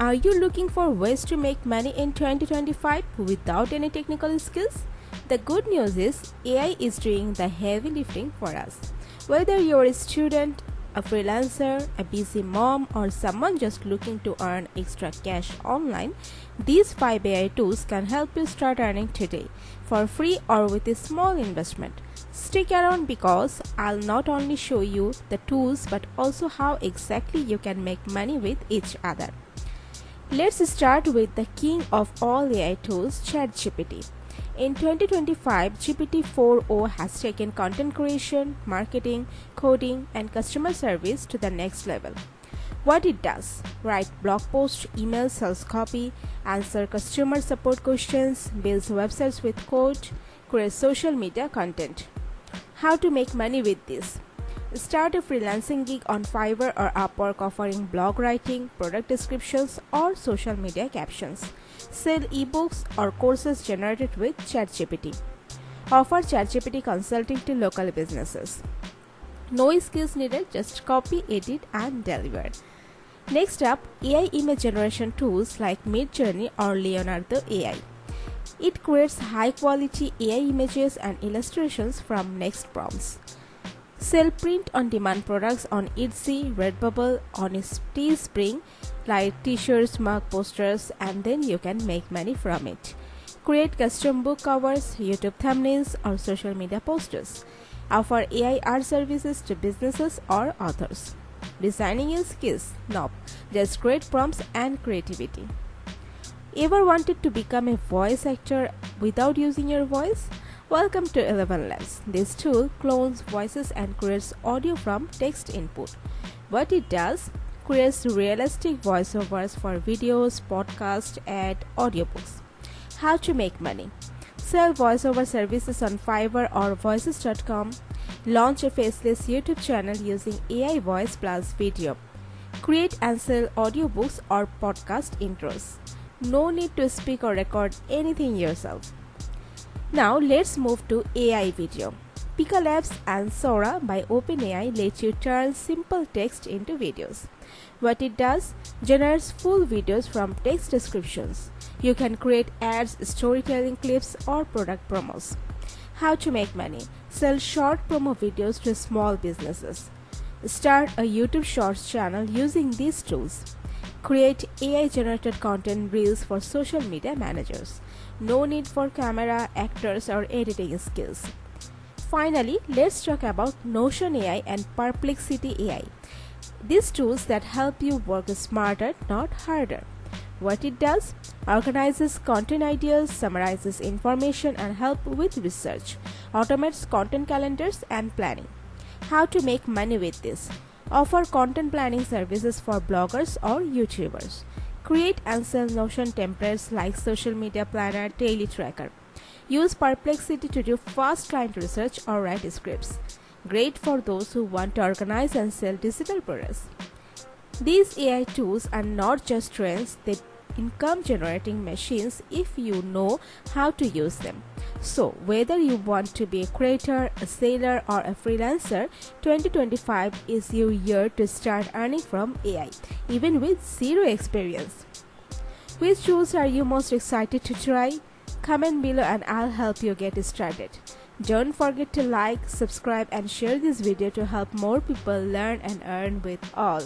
Are you looking for ways to make money in 2025 without any technical skills? The good news is AI is doing the heavy lifting for us. Whether you're a student, a freelancer, a busy mom, or someone just looking to earn extra cash online, these 5 AI tools can help you start earning today for free or with a small investment. Stick around because I'll not only show you the tools but also how exactly you can make money with each other. Let's start with the king of all AI tools, ChatGPT. In 2025, GPT-4o has taken content creation, marketing, coding, and customer service to the next level. What it does: write blog posts, email sales copy, answer customer support questions, builds websites with code, creates social media content. How to make money with this? Start a freelancing gig on Fiverr or Upwork offering blog writing, product descriptions, or social media captions. Sell ebooks or courses generated with ChatGPT. Offer ChatGPT consulting to local businesses. No skills needed, just copy, edit, and deliver. Next up, AI image generation tools like Midjourney or Leonardo AI. It creates high-quality AI images and illustrations from text prompts. Sell print-on-demand products on Etsy, Redbubble, on Teespring, like t-shirts, mug, posters, and then you can make money from it. Create custom book covers, YouTube thumbnails, or social media posters. Offer AI art services to businesses or authors. Designing is skills? Nope, just great prompts and creativity. Ever wanted to become a voice actor without using your voice? Welcome to 11 Labs. This tool clones voices and creates audio from text input. What it does: creates realistic voiceovers for videos, podcasts, and audiobooks. How to make money? Sell voiceover services on Fiverr or voices.com. Launch a faceless YouTube channel using AI voice plus video. Create and sell audiobooks or podcast intros. No need to speak or record anything yourself. Now let's move to AI video. Pika Labs and Sora by OpenAI let you turn simple text into videos. What it does: generates full videos from text descriptions. You can create ads, storytelling clips, or product promos. How to make money? Sell short promo videos to small businesses. Start a YouTube Shorts channel using these tools. Create AI-generated content reels for social media managers. No need for camera, actors, or editing skills. Finally, let's talk about Notion AI and Perplexity AI. These tools that help you work smarter, not harder. What it does: organizes content ideas, summarizes information, and help with research. Automates content calendars and planning. How to make money with this? Offer content planning services for bloggers or YouTubers. Create and sell Notion templates like social media planner, daily tracker. Use Perplexity to do fast client research or write scripts. Great for those who want to organize and sell digital products. These AI tools are not just trends, they income generating machines if you know how to use them. So whether you want to be a creator, a seller, or a freelancer, 2025 is your year to start earning from AI, even with zero experience. Which tools are you most excited to try? Comment below and I'll help you get started. Don't forget to like, subscribe, and share this video to help more people learn and earn with all.